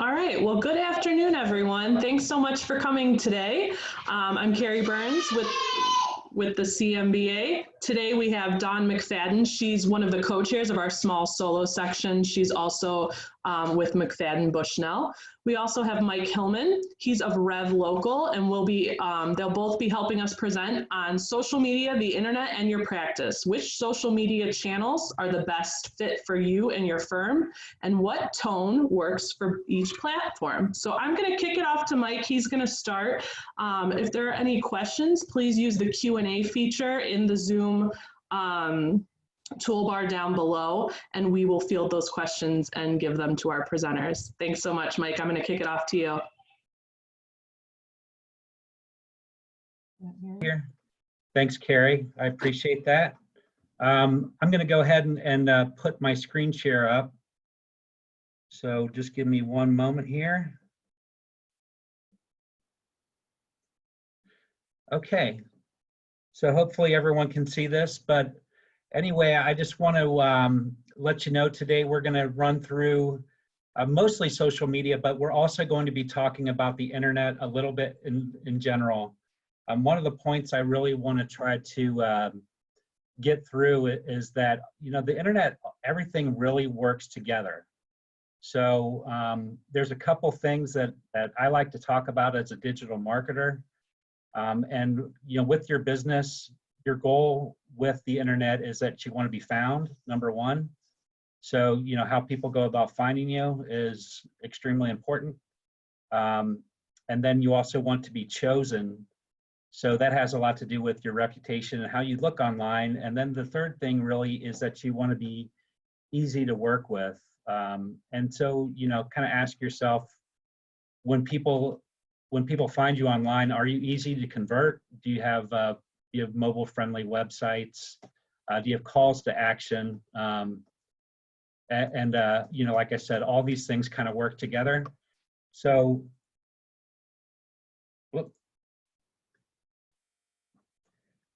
All right, well, good afternoon, everyone. Thanks so much for coming today. I'm Carrie Burns with the CMBA. Today we have Dawn McFadden. She's one of the co-chairs of our small solo section. She's also with McFadden Bushnell. We also have Mike Hillman. He's of Rev Local, and they'll both be helping us present on social media, the internet, and your practice. Which social media channels are the best fit for you and your firm, and what tone works for each platform? So I'm going to kick it off to Mike. He's going to start. If there are any questions, please use the Q&A feature in the Zoom toolbar down below, and we will field those questions and give them to our presenters. Thanks so much, Mike. I'm going to kick it off to you. Here. Thanks, Carrie. I appreciate that. I'm going to go ahead and put my screen share up. So just give me one moment here. Okay. So hopefully everyone can see this, but anyway, I just want to let you know today we're going to run through mostly social media, but we're also going to be talking about the internet a little bit in general. One of the points I really want to try to get through is that, you know, the internet, everything really works together. So there's a couple things that I like to talk about as a digital marketer. And, you know, with your business, your goal with the internet is that you want to be found, number one. So, you know, how people go about finding you is extremely important. And then you also want to be chosen. So that has a lot to do with your reputation and how you look online. And then the third thing really is that you want to be easy to work with. And so, you know, kind of ask yourself, when people find you online, are you easy to convert? Do you have mobile-friendly websites? Do you have calls to action? You know, like I said, all these things kind of work together. So,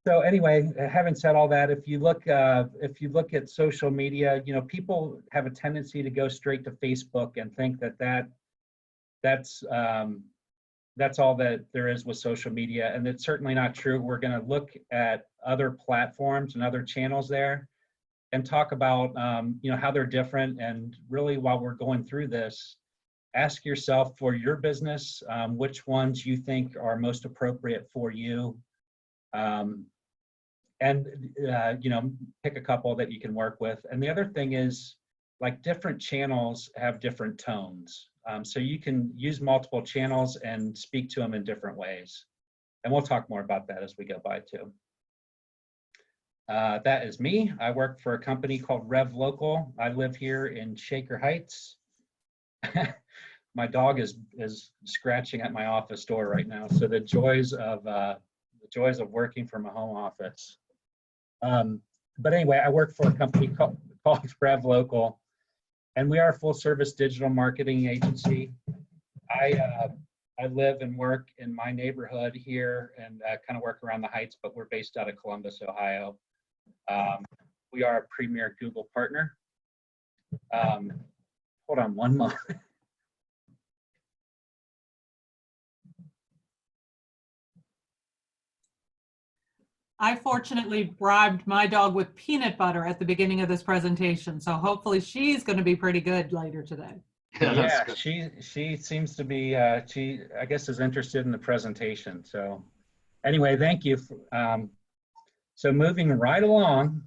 so anyway, having said all that, if you look at social media, you know, people have a tendency to go straight to Facebook and think that's all that there is with social media, and it's certainly not true. We're going to look at other platforms and other channels there and talk about you know, how they're different. And really, while we're going through this, ask yourself for your business which ones you think are most appropriate for you, and you know, pick a couple that you can work with. And the other thing is, like, different channels have different tones. So you can use multiple channels and speak to them in different ways. And we'll talk more about that as we go by too. That is me. I work for a company called Rev Local. I live here in Shaker Heights. My dog is scratching at my office door right now. So the joys of working from a home office. But anyway, I work for a company called Rev Local. And we are a full-service digital marketing agency. I live and work in my neighborhood here and kind of work around the Heights, but we're based out of Columbus, Ohio. We are a premier Google partner. Hold on one moment. I fortunately bribed my dog with peanut butter at the beginning of this presentation, so hopefully she's going to be pretty good later today. Yeah, she seems to be, she, I guess, is interested in the presentation. So anyway, thank you. So moving right along,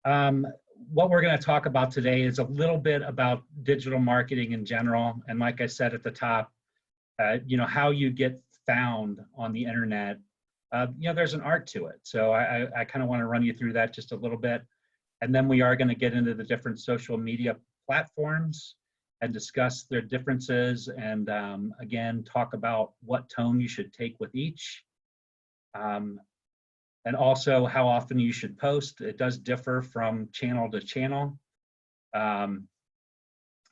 what we're going to talk about today is a little bit about digital marketing in general. And like I said at the top, you know, how you get found on the internet. You know, there's an art to it. So I kind of want to run you through that just a little bit. And then we are going to get into the different social media platforms and discuss their differences, and again, talk about what tone you should take with each. And also how often you should post. It does differ from channel to channel. And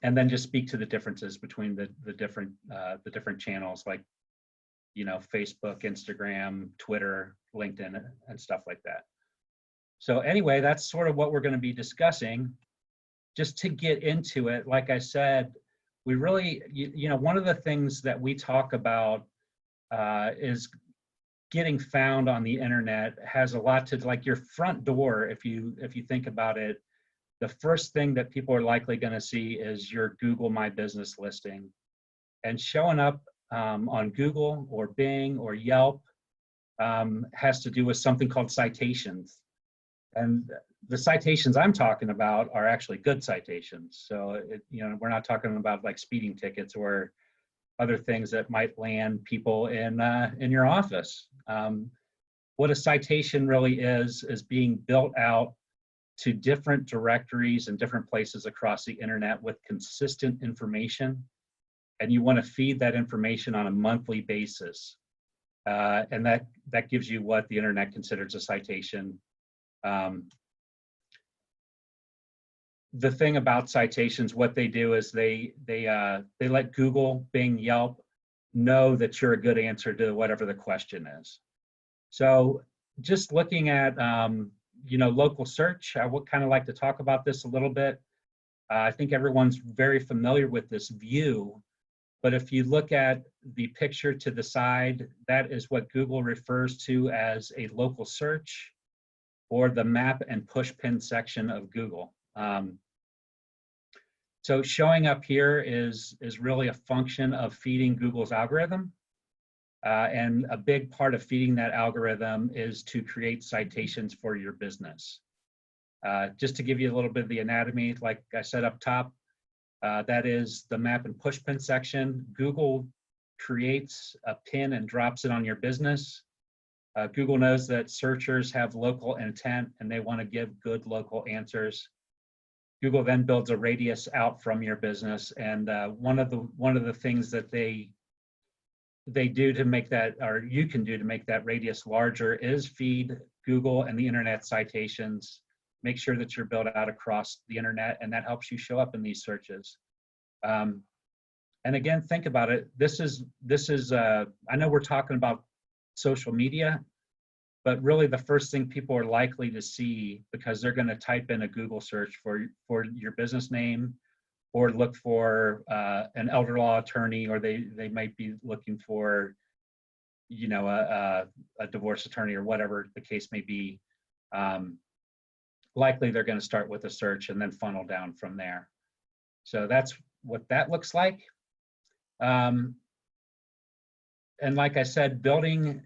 then just speak to the differences between the different channels, like, you know, Facebook, Instagram, Twitter, LinkedIn, and stuff like that. So anyway, that's sort of what we're going to be discussing. Just to get into it, like I said, we really, one of the things that we talk about is getting found on the internet has a lot to, like your front door, if you think about it, the first thing that people are likely going to see is your Google My Business listing. And showing up on Google or Bing or Yelp has to do with something called citations. And the citations I'm talking about are actually good citations. So, we're not talking about like speeding tickets or other things that might land people in your office. What a citation really is being built out to different directories and different places across the internet with consistent information. And you want to feed that information on a monthly basis. And that gives you what the internet considers a citation. The thing about citations, what they do is they let Google, Bing, Yelp know that you're a good answer to whatever the question is. So just looking at local search, I would kind of like to talk about this a little bit. I think everyone's very familiar with this view, but if you look at the picture to the side, that is what Google refers to as a local search or the map and push pin section of Google. So showing up here is really a function of feeding Google's algorithm. And a big part of feeding that algorithm is to create citations for your business. Just to give you a little bit of the anatomy, like I said up top, that is the map and push pin section. Google creates a pin and drops it on your business. Google knows that searchers have local intent and they want to give good local answers. Google then builds a radius out from your business, and one of the things that they do to make that, or you can do to make that radius larger, is feed Google and the internet citations. Make sure that you're built out across the internet, and that helps you show up in these searches. And again, think about it. This is I know we're talking about social media, but really the first thing people are likely to see, because they're going to type in a Google search for your business name, or look for an elder law attorney, or they might be looking for, a divorce attorney or whatever the case may be. Likely they're going to start with a search and then funnel down from there. So that's what that looks like. And like I said, building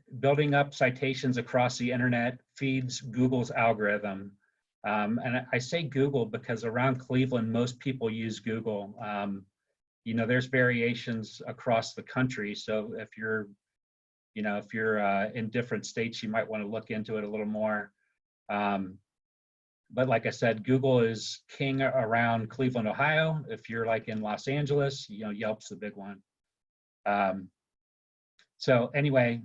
up citations across the internet feeds Google's algorithm. And I say Google because around Cleveland, most people use Google. There's variations across the country. So if you're in different states, you might want to look into it a little more. But like I said, Google is king around Cleveland, Ohio. If you're like in Los Angeles, Yelp's the big one. So anyway,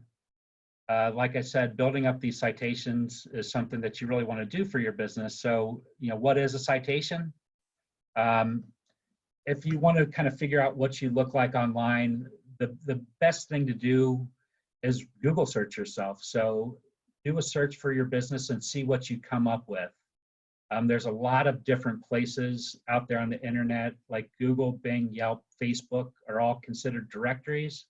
like I said, building up these citations is something that you really want to do for your business. So, what is a citation? If you want to kind of figure out what you look like online, the best thing to do is Google search yourself. So do a search for your business and see what you come up with. There's a lot of different places out there on the internet, like Google, Bing, Yelp, Facebook are all considered directories.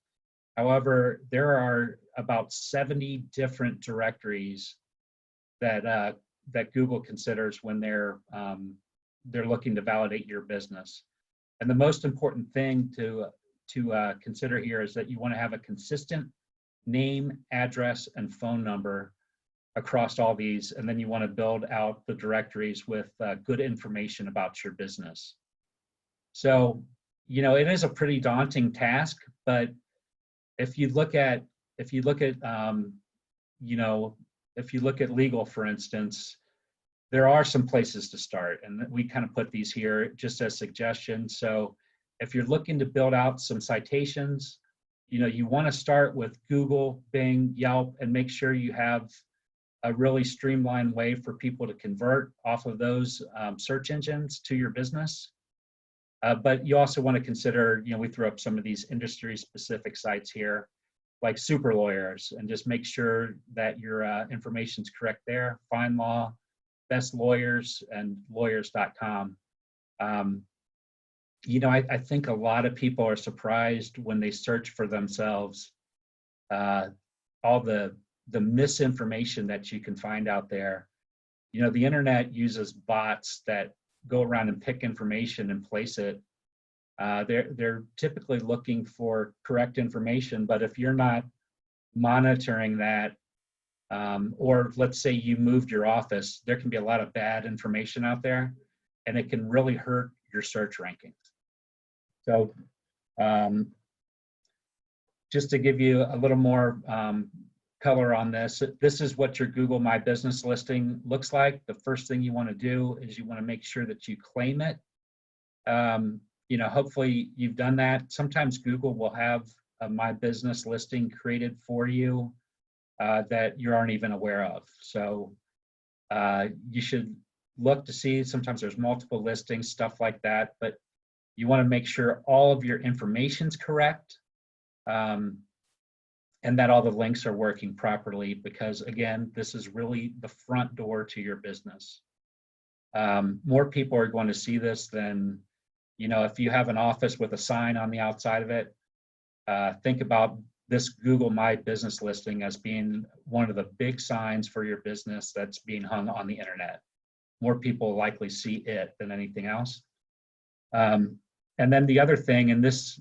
However, there are about 70 different directories that Google considers when they're looking to validate your business. And the most important thing to consider here is that you want to have a consistent name, address, and phone number across all these, and then you want to build out the directories with good information about your business. So, it is a pretty daunting task, but if you look at legal, for instance, there are some places to start, and we kind of put these here just as suggestions. So if you're looking to build out some citations, you want to start with Google, Bing, Yelp, and make sure you have a really streamlined way for people to convert off of those search engines to your business. But you also want to consider, we threw up some of these industry-specific sites here, like Super Lawyers, and just make sure that your information's correct there. FindLaw, Best Lawyers, and lawyers.com. I think a lot of people are surprised when they search for themselves, all the misinformation that you can find out there. The internet uses bots that go around and pick information and place it. They're typically looking for correct information, but if you're not monitoring that, or let's say you moved your office, there can be a lot of bad information out there, and it can really hurt your search rankings. So just to give you a little more color on this, this is what your Google My Business listing looks like. The first thing you want to do is you want to make sure that you claim it. Hopefully you've done that. Sometimes Google will have a My Business listing created for you that you aren't even aware of. So you should look to see, sometimes there's multiple listings, stuff like that, but you want to make sure all of your information's correct, and that all the links are working properly, because again, this is really the front door to your business. More people are going to see this than, if you have an office with a sign on the outside of it, think about this Google My Business listing as being one of the big signs for your business that's being hung on the internet. More people likely see it than anything else. And then the other thing, and this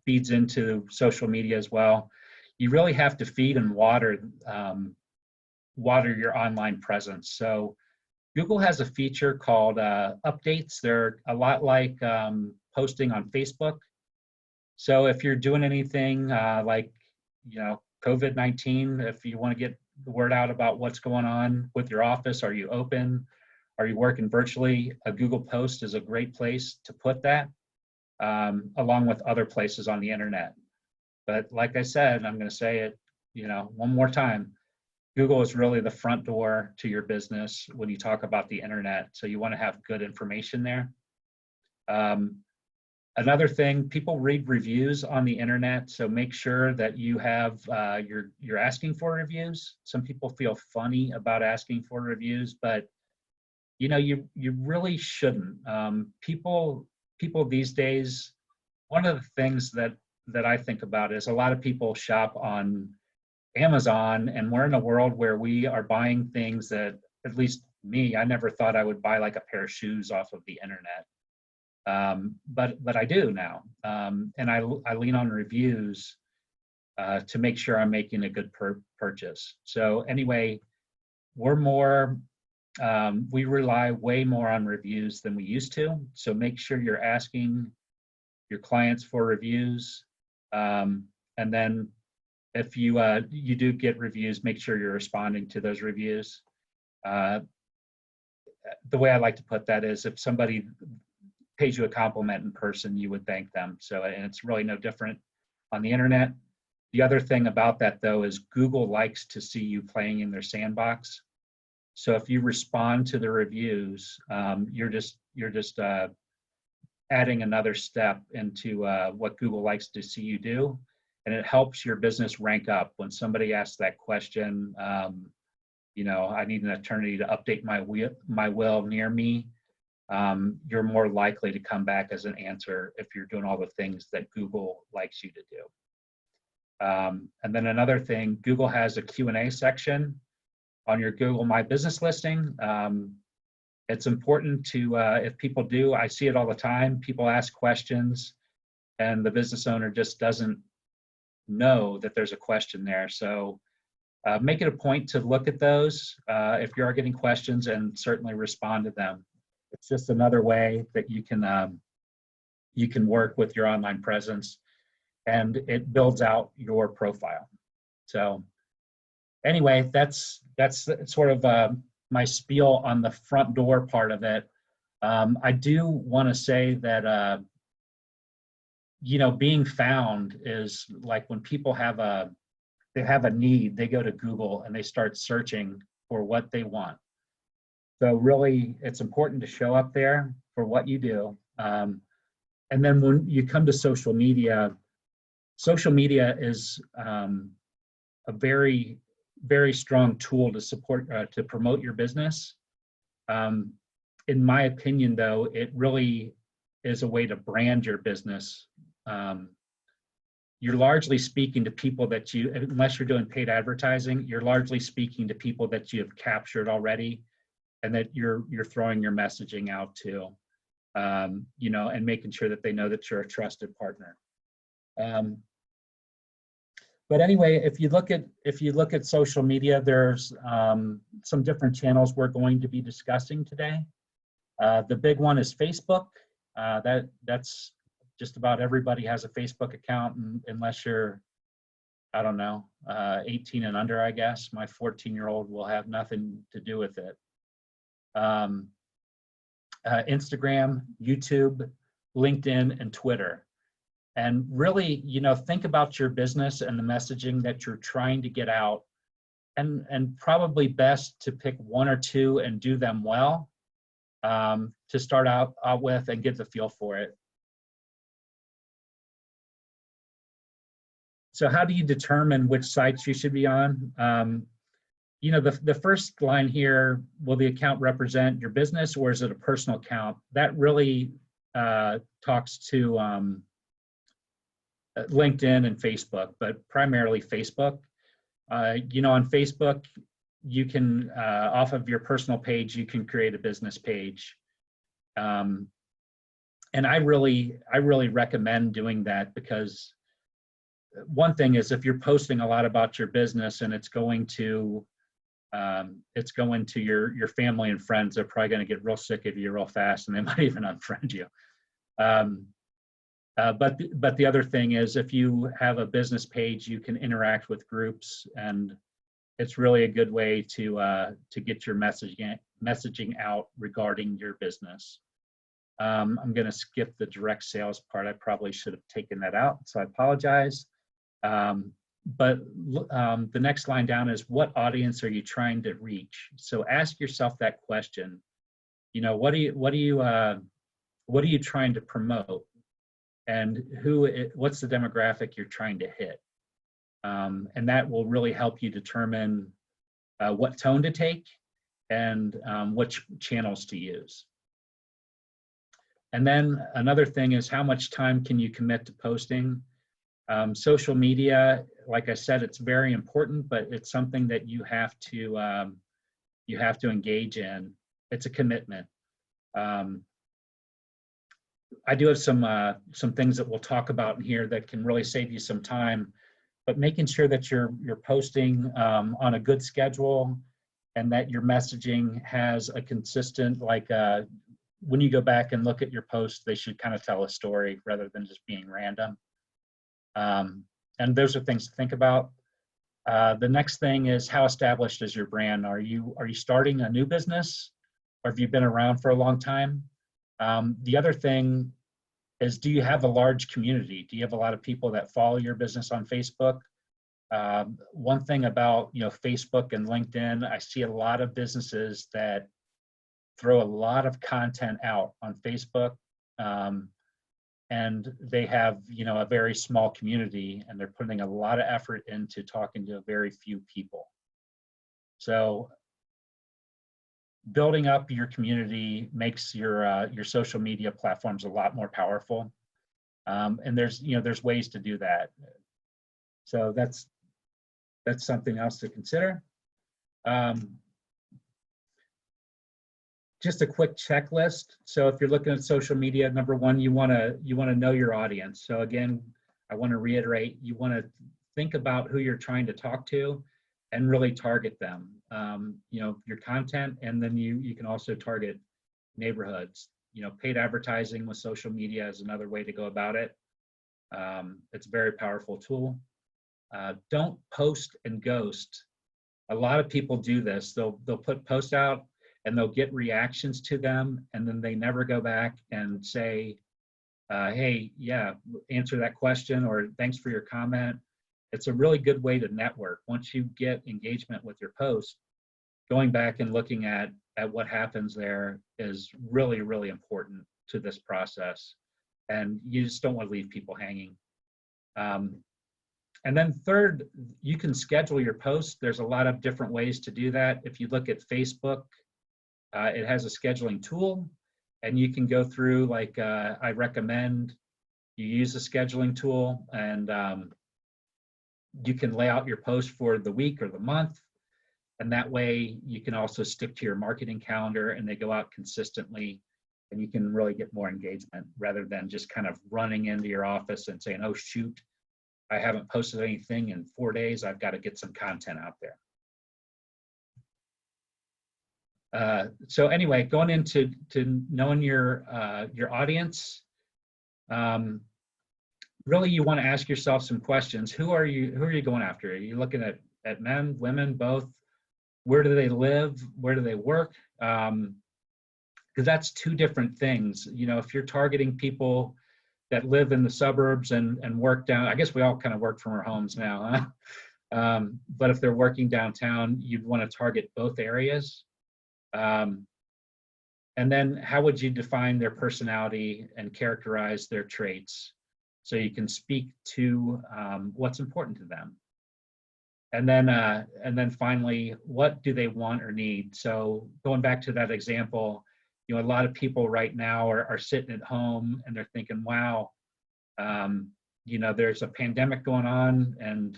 feeds into social media as well, you really have to feed and water your online presence. So Google has a feature called updates. They're a lot like posting on Facebook. So if you're doing anything like, COVID-19, if you want to get the word out about what's going on with your office, are you open? Are you working virtually? A Google post is a great place to put that, along with other places on the internet. But like I said, I'm going to say it, one more time, Google is really the front door to your business when you talk about the internet. So you want to have good information there. Another thing, people read reviews on the internet, so make sure that you have, you're asking for reviews. Some people feel funny about asking for reviews, but you really shouldn't. People these days, one of the things that I think about is a lot of people shop on Amazon, and we're in a world where we are buying things that, at least me, I never thought I would buy like a pair of shoes off of the internet. But I do now, and I lean on reviews to make sure I'm making a good purchase. So anyway, we rely way more on reviews than we used to. So make sure you're asking your clients for reviews, and then if you do get reviews, make sure you're responding to those reviews. The way I like to put that is, if somebody pays you a compliment in person, you would thank them. So, and it's really no different on the internet. The other thing about that, though, is Google likes to see you playing in their sandbox. So if you respond to the reviews, you're just adding another step into what Google likes to see you do, and it helps your business rank up. When somebody asks that question, I need an attorney to update my will near me, you're more likely to come back as an answer if you're doing all the things that Google likes you to do. And then another thing, Google has a Q&A section on your Google My Business listing. It's important to, if people do, I see it all the time, people ask questions and the business owner just doesn't know that there's a question there. So make it a point to look at those if you are getting questions, and certainly respond to them. It's just another way that you can work with your online presence, and it builds out your profile. So anyway, that's sort of my spiel on the front door part of it. I do want to say that being found is like when people have a need, they go to Google and they start searching for what they want. So really, it's important to show up there for what you do. And then when you come to social media is a very, very strong tool to support, to promote your business. In my opinion, though, it is a way to brand your business. You're largely speaking to people that you, unless you're doing paid advertising, you're largely speaking to people that you have captured already, and that you're throwing your messaging out to, you know, and making sure that they know that you're a trusted partner. But anyway, if you look at social media, there's some different channels we're going to be discussing today. The big one is Facebook. That's just about everybody has a Facebook account, unless you're, I don't know, 18 and under, I guess. My 14-year-old will have nothing to do with it. Instagram, YouTube, LinkedIn, and Twitter. And really, you know, think about your business and the messaging that you're trying to get out, and probably best to pick one or two and do them well, to start out with and get the feel for it. So how do you determine which sites you should be on? You know, the first line here, will the account represent your business, or is it a personal account? That really talks to LinkedIn and Facebook, but primarily Facebook. You know, on Facebook, you can, off of your personal page, you can create a business page. And I really recommend doing that, because one thing is, if you're posting a lot about your business and it's going to your family and friends, they're probably going to get real sick of you real fast, and they might even unfriend you. But the other thing is, if you have a business page, you can interact with groups, and it's really a good way to get your messaging out regarding your business. I'm going to skip the direct sales part. I probably should have taken that out, so I apologize. But the next line down is, what audience are you trying to reach? So ask yourself that question. You know, what are you trying to promote, and what's the demographic you're trying to hit? And that will really help you determine what tone to take and which channels to use. And then another thing is, how much time can you commit to posting? Social media, like I said, it's very important, but it's something that you have to engage in. It's a commitment. I do have some things that we'll talk about in here that can really save you some time, but making sure that you're posting on a good schedule, and that your messaging has a consistent, like when you go back and look at your posts, they should kind of tell a story rather than just being random. And those are things to think about. The next thing is, how established is your brand? Are you starting a new business, or have you been around for a long time? The other thing is, do you have a large community? Do you have a lot of people that follow your business on Facebook? One thing about, you know, Facebook and LinkedIn, I see a lot of businesses that throw a lot of content out on Facebook, and they have, you know, a very small community, and they're putting a lot of effort into talking to very few people. So building up your community makes your social media platforms a lot more powerful, and there's ways to do that. So that's something else to consider. Just a quick checklist. So if you're looking at social media, number one, you want to know your audience. So again, I want to reiterate, you want to think about who you're trying to talk to and really target them. You know, your content, and then you can also target neighborhoods. You know, paid advertising with social media is another way to go about it. It's a very powerful tool. Don't post and ghost. A lot of people do this. They'll put posts out, and they'll get reactions to them, and then they never go back and say, hey, yeah, answer that question, or thanks for your comment. It's a really good way to network. Once you get engagement with your post, going back and looking at what happens there is really, really important to this process. And you just don't want to leave people hanging. And then third, you can schedule your posts. There's a lot of different ways to do that. If you look at Facebook, it has a scheduling tool, and you can go through, like I recommend you use a scheduling tool, and you can lay out your post for the week or the month. And that way you can also stick to your marketing calendar and they go out consistently, and you can really get more engagement rather than just kind of running into your office and saying, oh, shoot, I haven't posted anything in 4 days. I've got to get some content out there. So anyway, going into knowing your audience, really you want to ask yourself some questions. Who are you going after? Are you looking at men, women, both? Where do they live? Where do they work? Because that's two different things. You know, if you're targeting people that live in the suburbs and work down, I guess we all kind of work from our homes now, huh? But if they're working downtown, you'd want to target both areas. And then how would you define their personality and characterize their traits so you can speak to what's important to them? And then finally, what do they want or need? So going back to that example, you know, a lot of people right now are sitting at home and they're thinking, wow, you know, there's a pandemic going on and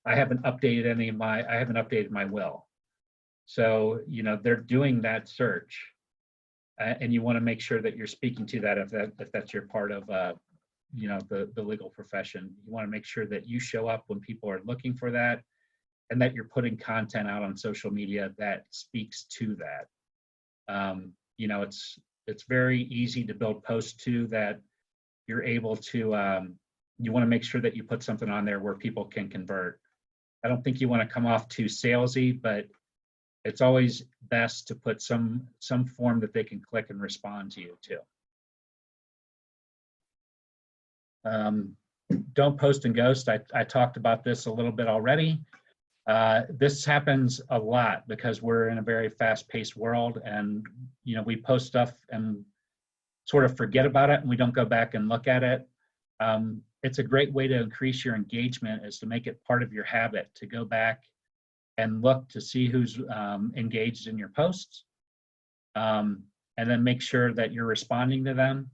I haven't updated my will. So, you know, they're doing that search, and you want to make sure that you're speaking to that if that's your part of, you know, the legal profession. You want to make sure that you show up when people are looking for that, and that you're putting content out on social media that speaks to that. You know, it's very easy to build posts too that you're able to. You want to make sure that you put something on there where people can convert. I don't think you want to come off too salesy, but it's always best to put some form that they can click and respond to you to. Don't post and ghost. I talked about this a little bit already. This happens a lot because we're in a very fast-paced world, and you know, we post stuff and sort of forget about it and we don't go back and look at it. It's a great way to increase your engagement, is to make it part of your habit to go back and look to see who's engaged in your posts, and then make sure that you're responding to them.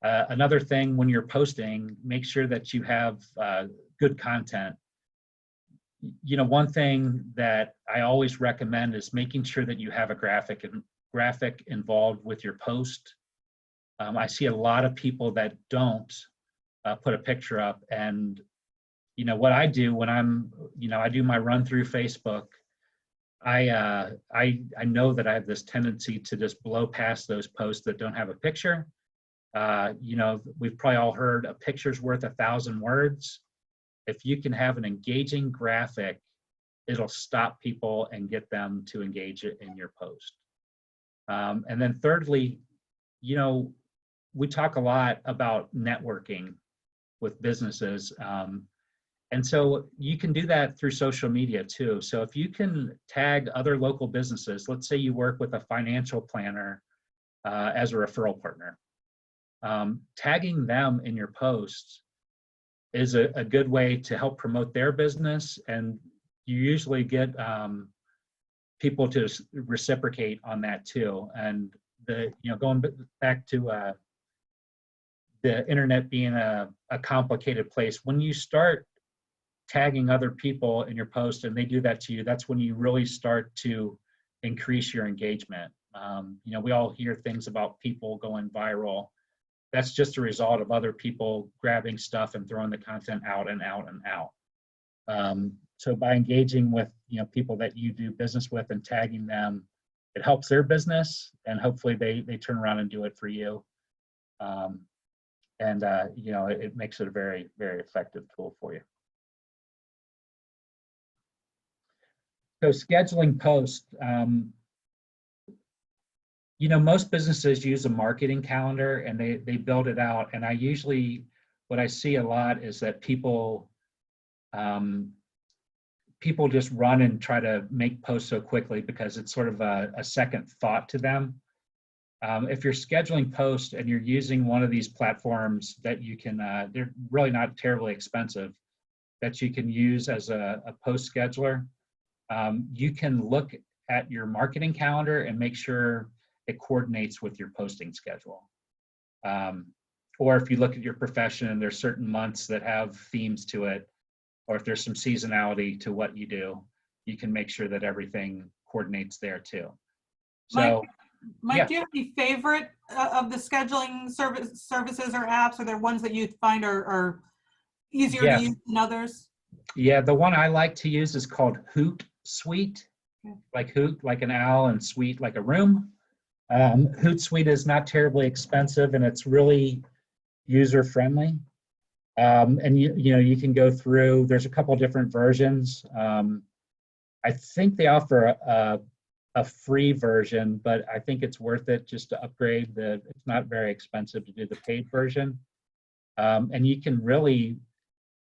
Another thing, when you're posting, make sure that you have good content. You know, one thing that I always recommend is making sure that you have a graphic involved with your post. I see a lot of people that don't put a picture up, and you know what I do when I do my run through Facebook, I know that I have this tendency to just blow past those posts that don't have a picture. You know, we've probably all heard a picture's worth 1,000 words. If you can have an engaging graphic, it'll stop people and get them to engage in your post. And then thirdly, you know, we talk a lot about networking with businesses. And so you can do that through social media too. So if you can tag other local businesses, let's say you work with a financial planner as a referral partner, tagging them in your posts is a good way to help promote their business. And you usually get people to reciprocate on that too. And going back to the internet being a complicated place, when you start tagging other people in your post and they do that to you, that's when you really start to increase your engagement. You know, we all hear things about people going viral. That's just a result of other people grabbing stuff and throwing the content out and out and out. So by engaging with, you know, people that you do business with and tagging them, it helps their business, and hopefully they turn around and do it for you. You know, it makes it a very, very effective tool for you. So scheduling posts, you know, most businesses use a marketing calendar and they build it out. And what I see a lot is that people just run and try to make posts so quickly because it's sort of a second thought to them. If you're scheduling posts and you're using one of these platforms that you can, they're really not terribly expensive, that you can use as a post scheduler, you can look at your marketing calendar and make sure it coordinates with your posting schedule. Or if you look at your profession and there's certain months that have themes to it, or if there's some seasonality to what you do, you can make sure that everything coordinates there too. So, Mike, yeah. do you have any favorite of the scheduling services or apps? Are there ones that you find are easier to use than others? Yeah, the one I like to use is called Hootsuite, Okay. like hoot, like an owl, and suite, like a room. Hootsuite is not terribly expensive, and it's really user friendly. And you can go through. There's a couple different versions. I think they offer a free version, but I think it's worth it just to upgrade. It's not very expensive to do the paid version, and you can really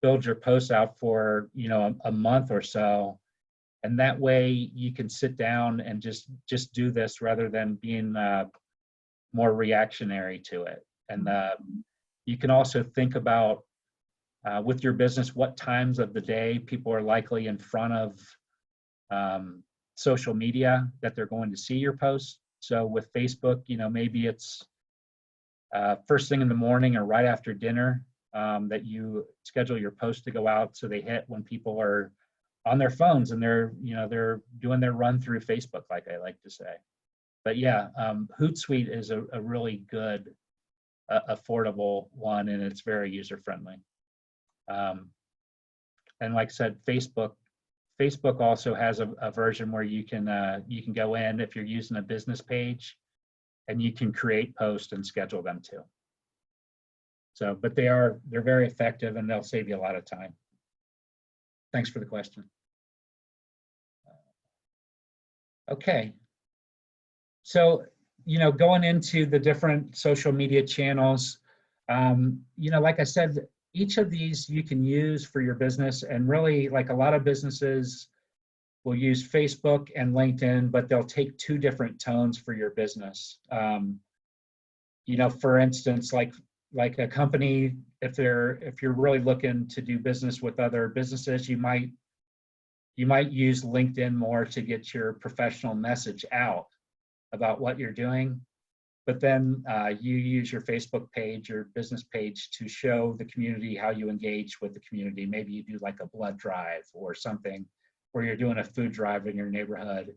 build your posts out for a month or so, and that way you can sit down and just do this rather than being more reactionary to it. And you can also think about with your business what times of the day people are likely in front of social media that they're going to see your posts. So with Facebook, maybe it's first thing in the morning or right after dinner that you schedule your post to go out, so they hit when people are on their phones and they're doing their run through Facebook, like I like to say. But yeah, Hootsuite is a really good, affordable one, and it's very user friendly. And like I said, Facebook also has a version where you can go in if you're using a business page, and you can create posts and schedule them too. So, but they're very effective, and they'll save you a lot of time. Thanks for the question. Okay. So, going into the different social media channels, like I said, each of these you can use for your business, and really, like a lot of businesses will use Facebook and LinkedIn, but they'll take two different tones for your business. For instance, like a company, if you're really looking to do business with other businesses, you might use LinkedIn more to get your professional message out about what you're doing. But then you use your Facebook page, your business page, to show the community how you engage with the community. Maybe you do like a blood drive or something, or you're doing a food drive in your neighborhood.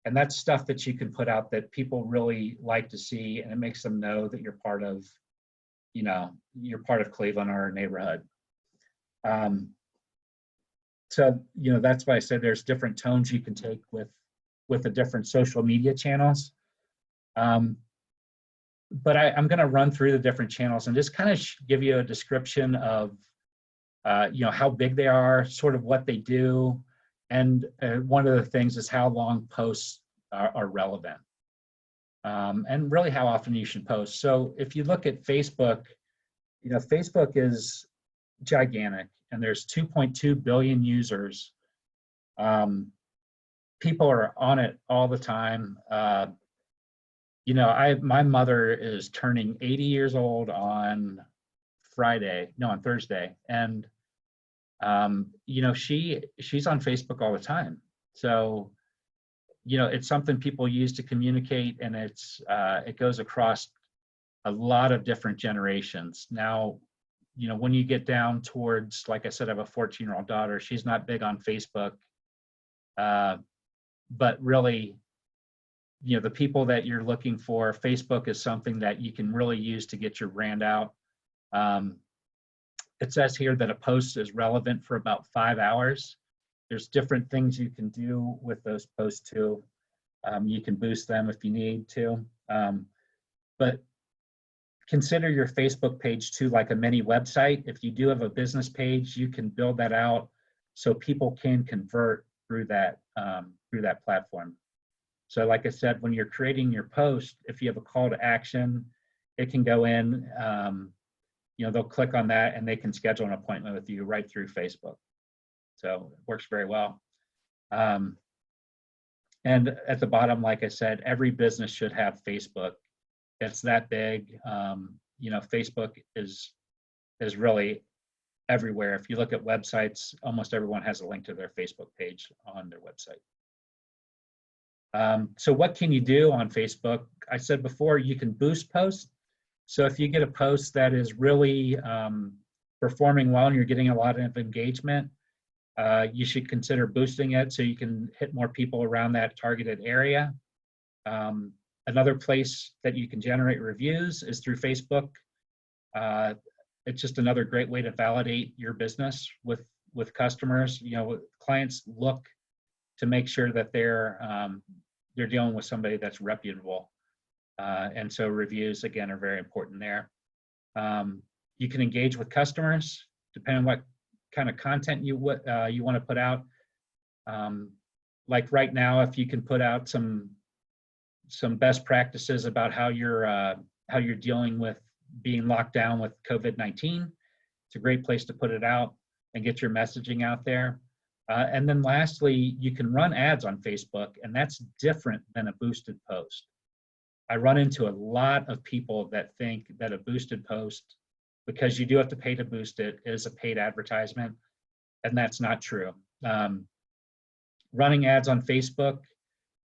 And that's stuff that you can put out that people really like to see, and it makes them know that you're part of, Cleveland or our neighborhood. So, that's why I said there's different tones you can take with the different social media channels. But I'm going to run through the different channels and just kind of give you a description of, how big they are, sort of what they do. And one of the things is how long posts are relevant, and really how often you should post. So if you look at Facebook, Facebook is gigantic, and there's 2.2 billion users. People are on it all the time. My mother is turning 80 years old on Thursday, and she's on Facebook all the time. So it's something people use to communicate, and it goes across a lot of different generations. Now, when you get down towards, like I said, I have a 14-year-old daughter. She's not big on Facebook, but really, the people that you're looking for, Facebook is something that you can really use to get your brand out. It says here that a post is relevant for about 5 hours. There's different things you can do with those posts too. You can boost them if you need to. But consider your Facebook page too like a mini website. If you do have a business page, you can build that out so people can convert through that platform. So like I said, when you're creating your post, if you have a call to action, it can go in, they'll click on that and they can schedule an appointment with you right through Facebook. So it works very well. And at the bottom, like I said, every business should have Facebook. It's that big. Facebook is really everywhere. If you look at websites, almost everyone has a link to their Facebook page on their website. So what can you do on Facebook? I said before, you can boost posts. So if you get a post that is really performing well and you're getting a lot of engagement, you should consider boosting it so you can hit more people around that targeted area. Another place that you can generate reviews is through Facebook. It's just another great way to validate your business with customers. You know, clients look to make sure that they're dealing with somebody that's reputable. And so reviews, again, are very important there. You can engage with customers, depending on what kind of content you want to put out. Like right now, if you can put out some best practices about how you're dealing with being locked down with COVID-19, it's a great place to put it out and get your messaging out there. And then lastly, you can run ads on Facebook, and that's different than a boosted post. I run into a lot of people that think that a boosted post, because you do have to pay to boost it, is a paid advertisement, and that's not true. Running ads on Facebook,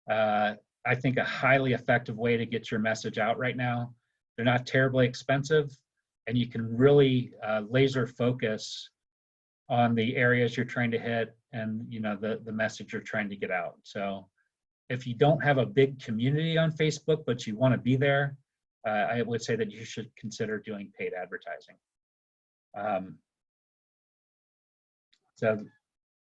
I think a highly effective way to get your message out right now. They're not terribly expensive, and you can really laser focus on the areas you're trying to hit and the message you're trying to get out. So if you don't have a big community on Facebook, but you want to be there, I would say that you should consider doing paid advertising. So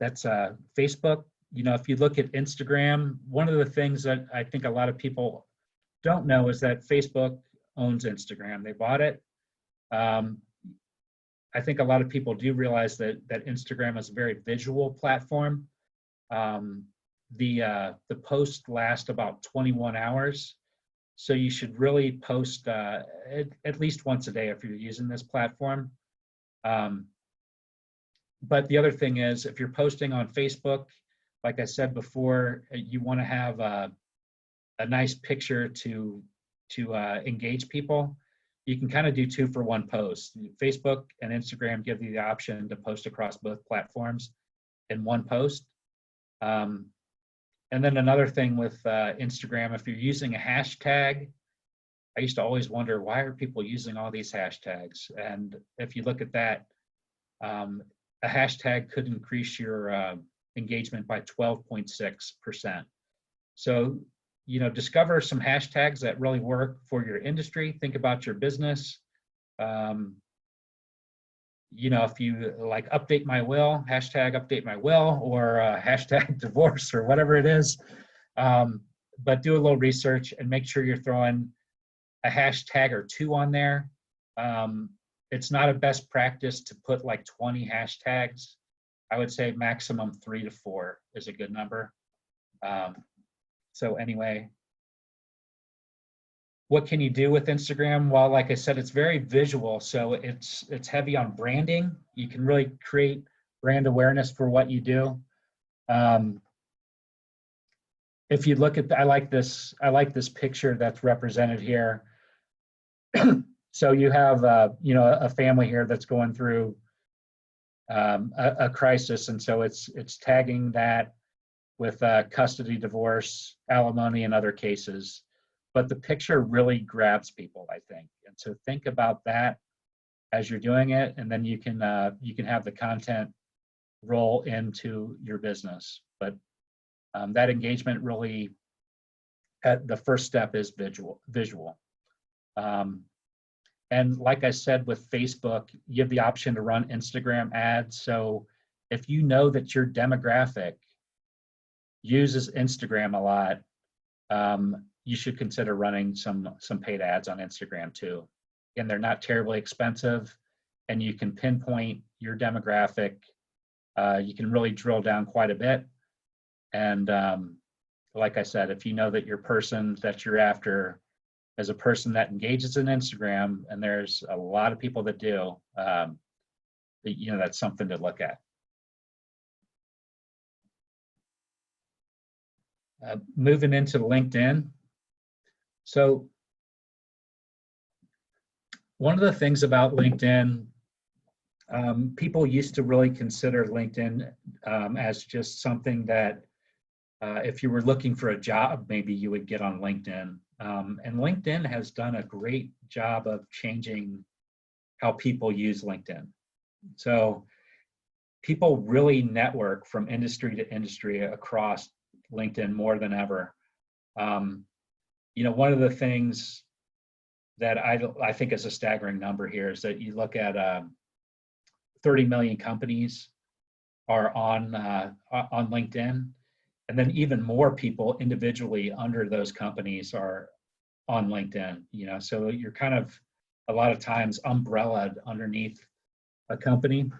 that's Facebook. You know, if you look at Instagram, one of the things that I think a lot of people don't know is that Facebook owns Instagram. They bought it. I think a lot of people do realize that Instagram is a very visual platform. The posts last about 21 hours. So you should really post at least once a day if you're using this platform. But the other thing is, if you're posting on Facebook, like I said before, you want to have a nice picture to engage people. You can kind of do 2-for-1 posts. Facebook and Instagram give you the option to post across both platforms in one post. And then another thing with Instagram, if you're using a hashtag, I used to always wonder, why are people using all these hashtags? And if you look at that, a hashtag could increase your engagement by 12.6%. So, discover some hashtags that really work for your industry. Think about your business. If you like update my will, hashtag update my will, or hashtag divorce, or whatever it is. But do a little research and make sure you're throwing a hashtag or 2 on there. It's not a best practice to put like 20 hashtags. I would say maximum 3 to 4 is a good number. So anyway, what can you do with Instagram? Well, like I said, it's very visual, so it's heavy on branding. You can really create brand awareness for what you do. If you look at, I like this picture that's represented here. So you have a family here that's going through a crisis, and so it's tagging that with custody, divorce, alimony, and other cases. But the picture really grabs people, I think. And so think about that as you're doing it, and then you can have the content roll into your business. But that engagement really, the first step is visual. And like I said, with Facebook, you have the option to run Instagram ads. So if you know that your demographic uses Instagram a lot, you should consider running some paid ads on Instagram too. And they're not terribly expensive, and you can pinpoint your demographic. You can really drill down quite a bit. And like I said, if you know that your person that you're after is a person that engages in Instagram, and there's a lot of people that do, that's something to look at. Moving into LinkedIn. So one of the things about LinkedIn, people used to really consider LinkedIn as just something that if you were looking for a job, maybe you would get on LinkedIn. And LinkedIn has done a great job of changing how people use LinkedIn. So people really network from industry to industry across LinkedIn more than ever. One of the things that I think is a staggering number here is that you look at 30 million companies are on LinkedIn, and then even more people individually under those companies are on LinkedIn. So you're kind of a lot of times umbrellaed underneath a company.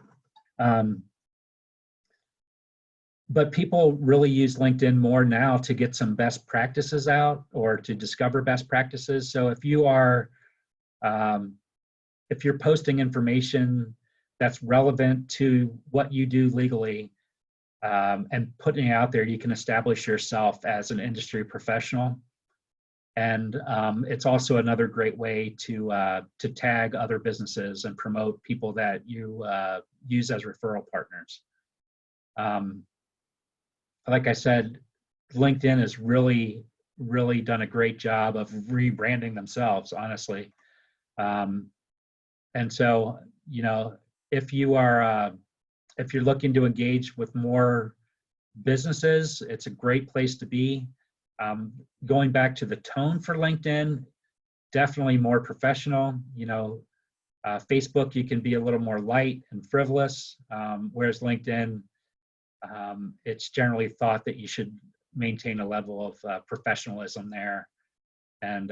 But people really use LinkedIn more now to get some best practices out or to discover best practices. So if you're posting information that's relevant to what you do legally and putting it out there, you can establish yourself as an industry professional. And it's also another great way to tag other businesses and promote people that you use as referral partners. Like I said, LinkedIn has really, really done a great job of rebranding themselves, honestly. And so, if you're looking to engage with more businesses, it's a great place to be. Going back to the tone for LinkedIn, definitely more professional. Facebook, you can be a little more light and frivolous, whereas LinkedIn, it's generally thought that you should maintain a level of professionalism there and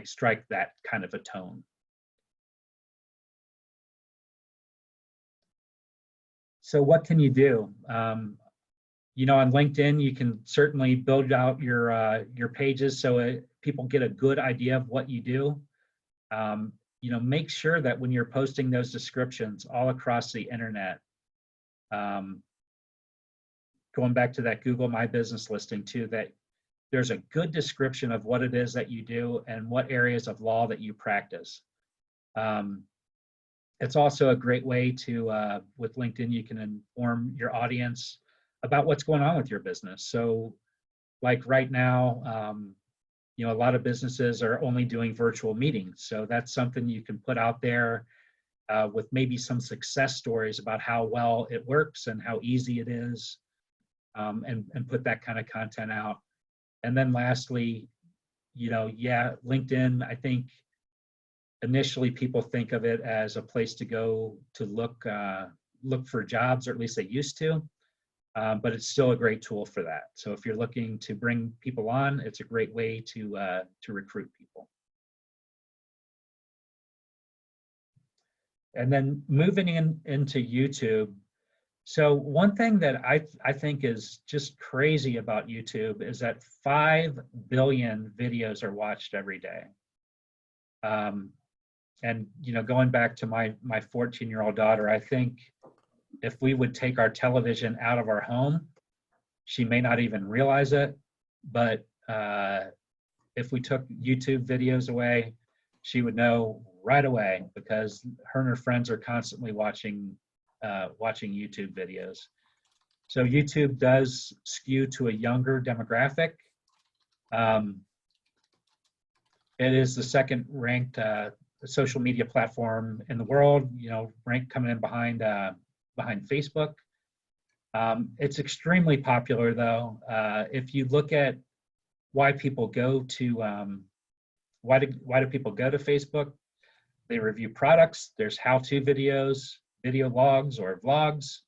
strike that kind of a tone. So what can you do? On LinkedIn, you can certainly build out your pages so people get a good idea of what you do. Make sure that when you're posting those descriptions all across the internet, going back to that Google My Business listing too, that there's a good description of what it is that you do and what areas of law that you practice. It's also a great way to, with LinkedIn, you can inform your audience about what's going on with your business. So like right now, a lot of businesses are only doing virtual meetings. So that's something you can put out there with maybe some success stories about how well it works and how easy it is. And put that kind of content out. And then lastly, LinkedIn, I think initially people think of it as a place to go to look for jobs, or at least they used to, but it's still a great tool for that. So if you're looking to bring people on, it's a great way to recruit people. And then moving into YouTube. So one thing that I think is just crazy about YouTube is that 5 billion videos are watched every day. And going back to my 14-year-old daughter, I think if we would take our television out of our home, she may not even realize it. But if we took YouTube videos away, she would know right away, because her and her friends are constantly watching YouTube videos. So YouTube does skew to a younger demographic. It is the second ranked social media platform in the world, ranked coming in behind Facebook. It's extremely popular though. If you look at why people go to, why do people go to Facebook? They review products, there's how-to videos, video logs or vlogs,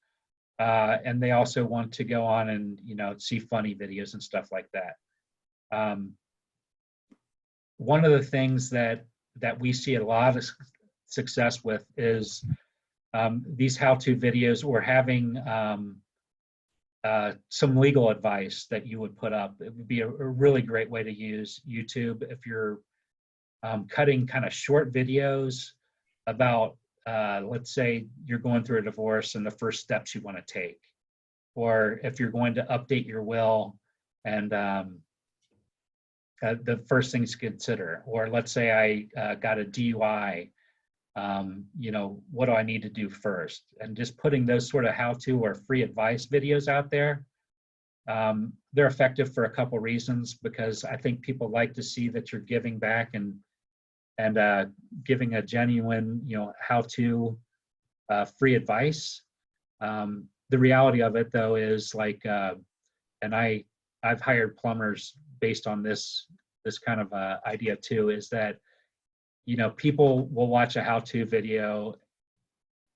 and they also want to go on and see funny videos and stuff like that. One of the things that we see a lot of success with is these how-to videos, or having some legal advice that you would put up. It would be a really great way to use YouTube if you're cutting kind of short videos about, let's say you're going through a divorce and the first steps you want to take, or if you're going to update your will and the first things to consider, or let's say I got a DUI, what do I need to do first? And just putting those sort of how-to or free advice videos out there They're effective for a couple reasons, because I think people like to see that you're giving back and giving a genuine, how-to free advice. The reality of it, though, is like, and I've hired plumbers based on this kind of idea too, is that people will watch a how-to video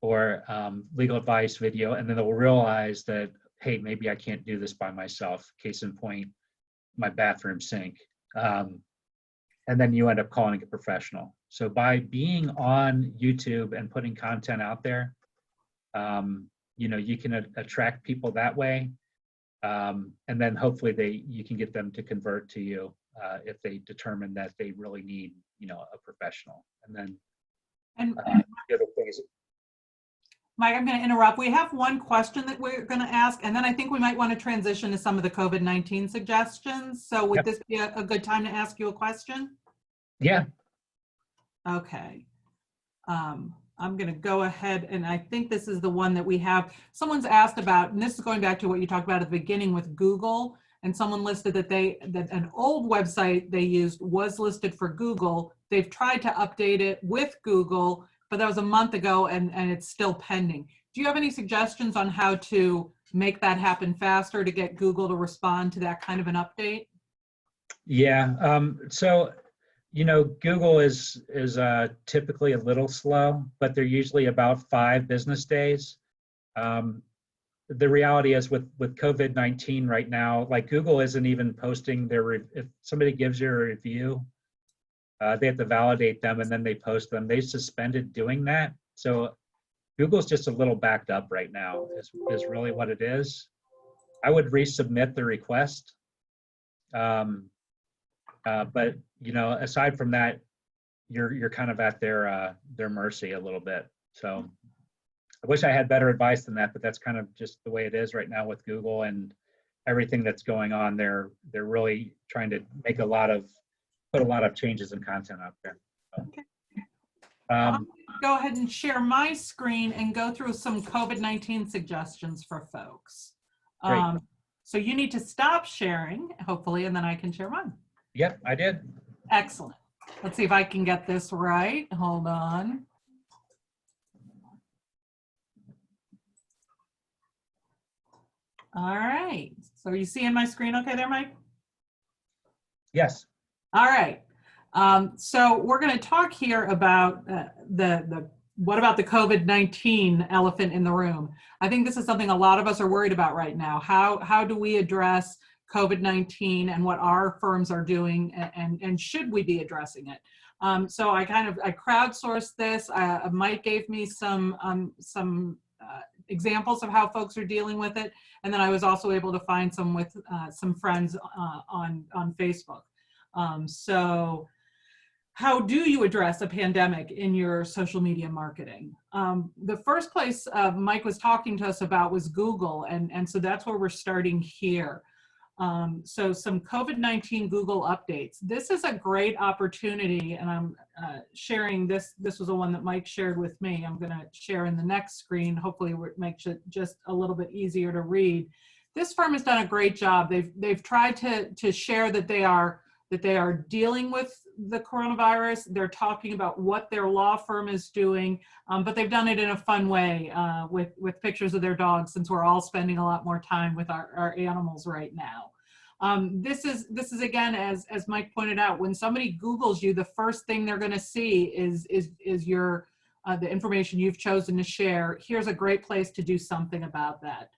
or legal advice video, and then they'll realize that, hey, maybe I can't do this by myself. Case in point, my bathroom sink. And then you end up calling a professional. So by being on YouTube and putting content out there, you can attract people that way. And then hopefully you can get them to convert to you if they determine that they really need, a professional. And then the other thing is, Mike, I'm going to interrupt. We have one question that we're going to ask, and then I think we might want to transition to some of the COVID-19 suggestions. So would this be a good time to ask you a question? Yeah. Okay. I'm going to go ahead, and I think this is the one that we have. Someone's asked about, and this is going back to what you talked about at the beginning with Google, and someone listed that that an old website they used was listed for Google. They've tried to update it with Google, but that was a month ago, and it's still pending. Do you have any suggestions on how to make that happen faster, to get Google to respond to that kind of an update? Yeah. So, Google is typically a little slow, but they're usually about 5 business days. The reality is with COVID-19 right now, like Google isn't even posting if somebody gives you a review, they have to validate them and then they post them. They suspended doing that. So Google's just a little backed up right now is really what it is. I would resubmit the request. But aside from that, you're kind of at their mercy a little bit. So I wish I had better advice than that, but that's kind of just the way it is right now with Google and everything that's going on. They're really trying to put a lot of changes in content out there. So, okay. I'm going to go ahead and share my screen and go through some COVID-19 suggestions for folks. So you need to stop sharing, hopefully, and then I can share mine. Yep, I did. Excellent. Let's see if I can get this right. Hold on. All right. So are you seeing my screen okay there, Mike? Yes. All right. So we're going to talk here about what about the COVID-19 elephant in the room? I think this is something a lot of us are worried about right now. How do we address COVID-19 and what our firms are doing, and should we be addressing it? So I crowdsourced this. Mike gave me some examples of how folks are dealing with it, and then I was also able to find some with some friends on Facebook. So how do you address a pandemic in your social media marketing? The first place Mike was talking to us about was Google, and so that's where we're starting here. So some COVID-19 Google updates. This is a great opportunity, and I'm sharing this. This was the one that Mike shared with me. I'm going to share in the next screen. Hopefully it makes it just a little bit easier to read. This firm has done a great job. They've tried to share that they are dealing with the coronavirus. They're talking about what their law firm is doing, but they've done it in a fun way with pictures of their dogs, since we're all spending a lot more time with our animals right now. This is again, as Mike pointed out, when somebody Googles you, the first thing they're going to see is your the information you've chosen to share. Here's a great place to do something about that.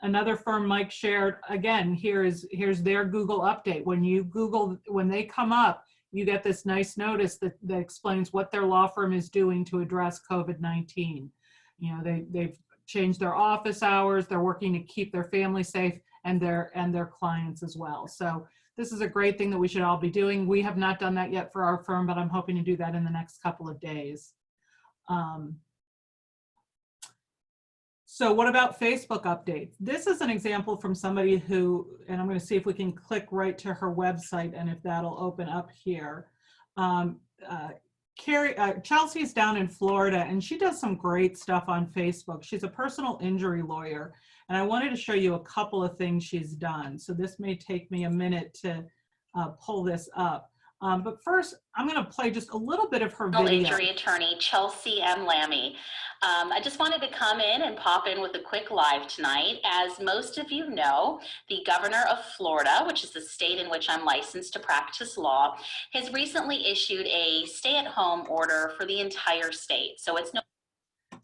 Another firm Mike shared, again, here's their Google update. When you Google, when they come up, you get this nice notice that explains what their law firm is doing to address COVID-19. They've changed their office hours. They're working to keep their family safe and their clients as well. So this is a great thing that we should all be doing. We have not done that yet for our firm, but I'm hoping to do that in the next couple of days. So what about Facebook updates? This is an example from somebody who, and I'm going to see if we can click right to her website and if that'll open up here. Chelsea's down in Florida, and she does some great stuff on Facebook. She's a personal injury lawyer, and I wanted to show you a couple of things she's done. So this may take me a minute to pull this up. But first, I'm going to play just a little bit of her video. Injury attorney Chelsea M. Lammy. I just wanted to come in and pop in with a quick live tonight. As most of you know, the governor of Florida, which is the state in which I'm licensed to practice law, has recently issued a stay-at-home order for the entire state. So it's no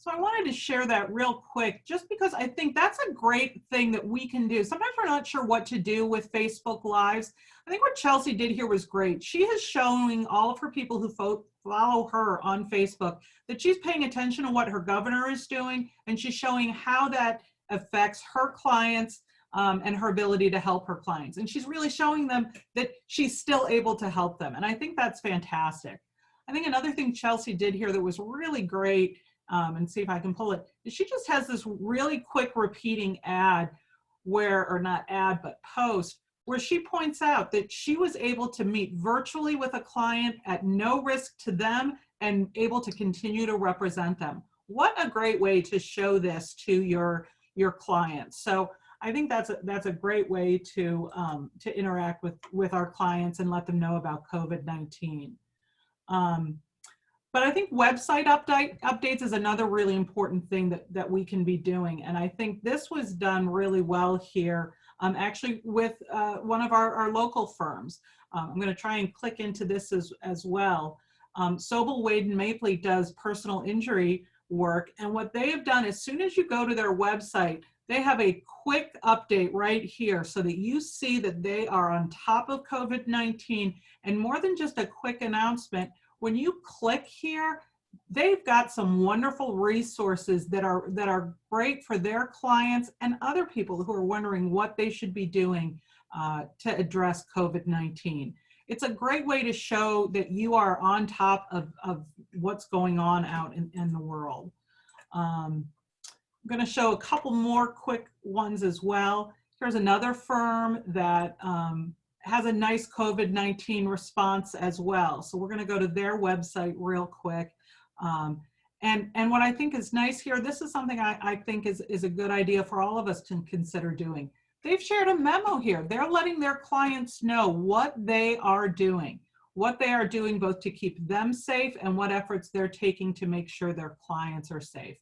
So I wanted to share that real quick, just because I think that's a great thing that we can do. Sometimes we're not sure what to do with Facebook Lives. I think what Chelsea did here was great. She is showing all of her people who follow her on Facebook that she's paying attention to what her governor is doing, and she's showing how that affects her clients and her ability to help her clients. And she's really showing them that she's still able to help them. And I think that's fantastic. I think another thing Chelsea did here that was really great, and see if I can pull it, she just has this really quick repeating ad where, or not ad, but post, where she points out that she was able to meet virtually with a client at no risk to them and able to continue to represent them. What a great way to show this to your clients. So I think that's a great way to interact with our clients and let them know about COVID-19. But I think website updates is another really important thing that we can be doing. And I think this was done really well here, actually with one of our local firms. I'm going to try and click into this as well. Sobel, Wade, and Mapley does personal injury work. And what they have done, as soon as you go to their website, they have a quick update right here so that you see that they are on top of COVID-19, and more than just a quick announcement. When you click here, they've got some wonderful resources that are great for their clients and other people who are wondering what they should be doing to address COVID-19. It's a great way to show that you are on top of what's going on out in the world. I'm going to show a couple more quick ones as well. Here's another firm that has a nice COVID-19 response as well. So we're going to go to their website real quick. And what I think is nice here, this is something I think is a good idea for all of us to consider doing. They've shared a memo here. They're letting their clients know what they are doing both to keep them safe and what efforts they're taking to make sure their clients are safe.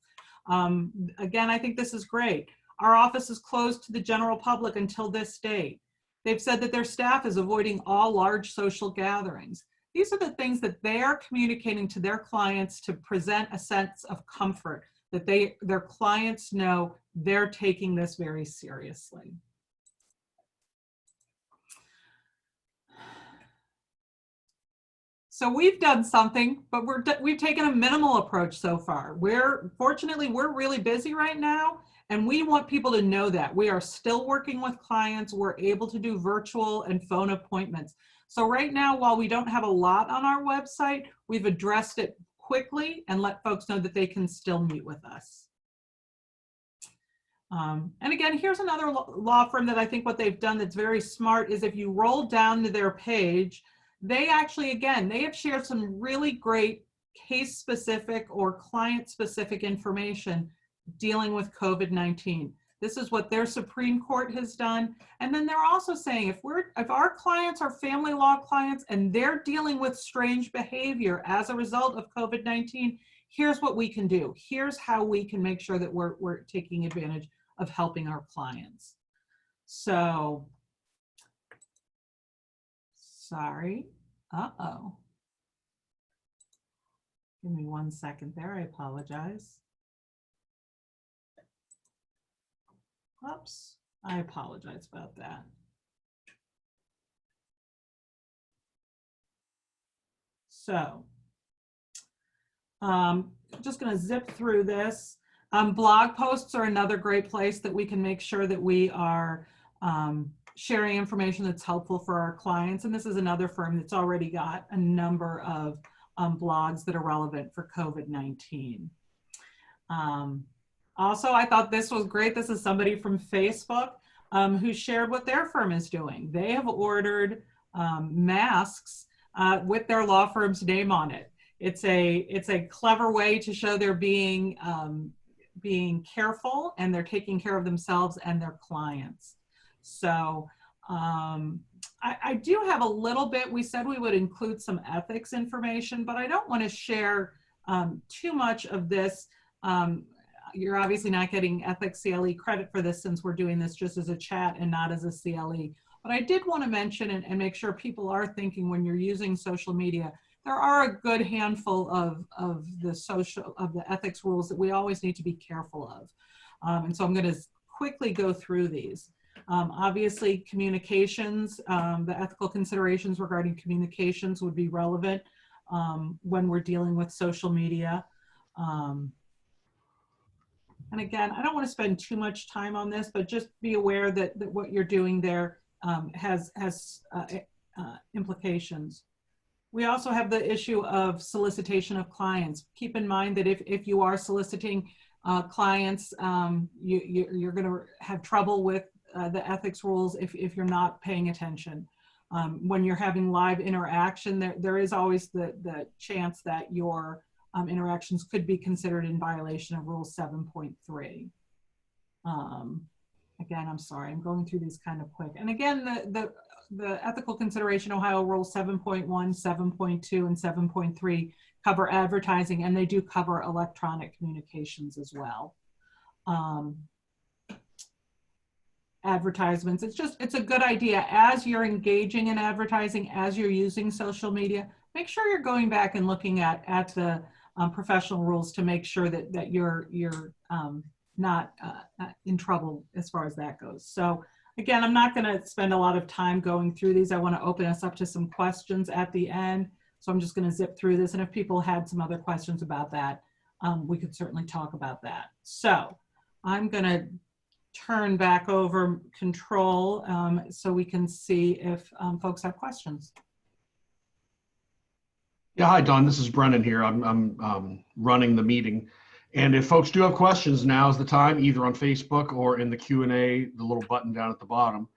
Again, I think this is great. Our office is closed to the general public until this date. They've said that their staff is avoiding all large social gatherings. These are the things that they are communicating to their clients to present a sense of comfort, that their clients know they're taking this very seriously. So we've done something, but we've taken a minimal approach so far. Fortunately, we're really busy right now, and we want people to know that. We are still working with clients. We're able to do virtual and phone appointments. So right now, while we don't have a lot on our website, we've addressed it quickly and let folks know that they can still meet with us. And again, here's another law firm that I think what they've done that's very smart is if you roll down to their page, they actually, again, they have shared some really great case-specific or client-specific information dealing with COVID-19. This is what their Supreme Court has done. And then they're also saying if our clients are family law clients and they're dealing with strange behavior as a result of COVID-19, here's what we can do. Here's how we can make sure that we're taking advantage of helping our clients. So, sorry. Uh-oh. Give me 1 second there. I apologize. Oops. I apologize about that. So, just going to zip through this. Blog posts are another great place that we can make sure that we are sharing information that's helpful for our clients. And this is another firm that's already got a number of blogs that are relevant for COVID-19. Also, I thought this was great. This is somebody from Facebook who shared what their firm is doing. They have ordered masks with their law firm's name on it. it's a clever way to show they're being careful and they're taking care of themselves and their clients. So I do have a little bit, we said we would include some ethics information, but I don't want to share too much of this. You're obviously not getting ethics CLE credit for this since we're doing this just as a chat and not as a CLE. But I did want to mention and make sure people are thinking when you're using social media, there are a good handful of the ethics rules that we always need to be careful of. And so I'm going to quickly go through these. Obviously, communications, the ethical considerations regarding communications would be relevant when we're dealing with social media. And again, I don't want to spend too much time on this, but just be aware that what you're doing there has implications. We also have the issue of solicitation of clients. Keep in mind that if you are soliciting clients, you're going to have trouble with the ethics rules if you're not paying attention. When you're having live interaction, there is always the chance that your interactions could be considered in violation of Rule 7.3. Again, I'm sorry, I'm going through these kind of quick. And again, the ethical consideration, Ohio Rule 7.1, 7.2, and 7.3 cover advertising, and they do cover electronic communications as well. Advertisements, it's a good idea as you're engaging in advertising, as you're using social media, make sure you're going back and looking at the professional rules to make sure that you're not in trouble as far as that goes. So again, I'm not going to spend a lot of time going through these. I want to open us up to some questions at the end. So I'm just going to zip through this. And if people had some other questions about that, we could certainly talk about that. So I'm going to turn back over control so we can see if folks have questions. Yeah, hi, Dawn. This is Brennan here. I'm running the meeting. And if folks do have questions, now's the time, either on Facebook or in the Q&A, the little button down at the bottom.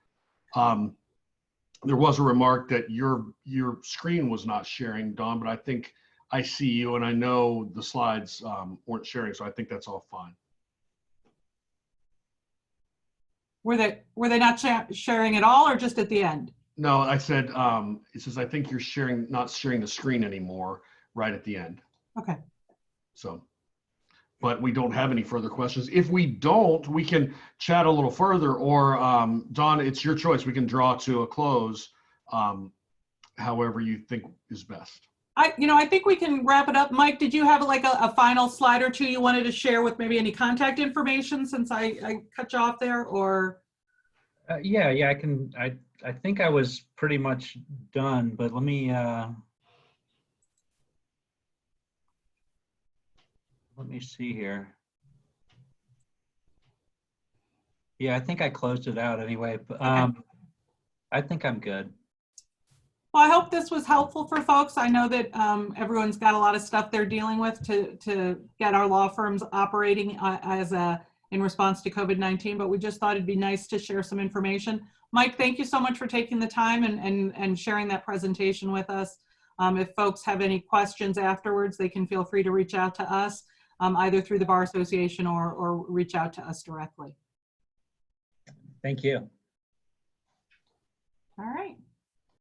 There was a remark that your screen was not sharing, Dawn, but I think I see you and I know the slides weren't sharing, so I think that's all fine. Were they not sharing at all or just at the end? No, I said, it says, I think you're not sharing the screen anymore right at the end. Okay. So, but we don't have any further questions. If we don't, we can chat a little further, or Dawn, it's your choice. We can draw to a close, however you think is best. I think we can wrap it up. Mike, did you have like a final slide or two you wanted to share with maybe any contact information since I cut you off there, or? Yeah, I can. I think I was pretty much done, but let me see here. Yeah, I think I closed it out anyway. But, okay. I think I'm good. Well, I hope this was helpful for folks. I know that everyone's got a lot of stuff they're dealing with to get our law firms operating in response to COVID-19, but we just thought it'd be nice to share some information. Mike, thank you so much for taking the time and sharing that presentation with us. If folks have any questions afterwards, they can feel free to reach out to us, either through the Bar Association or reach out to us directly. Thank you.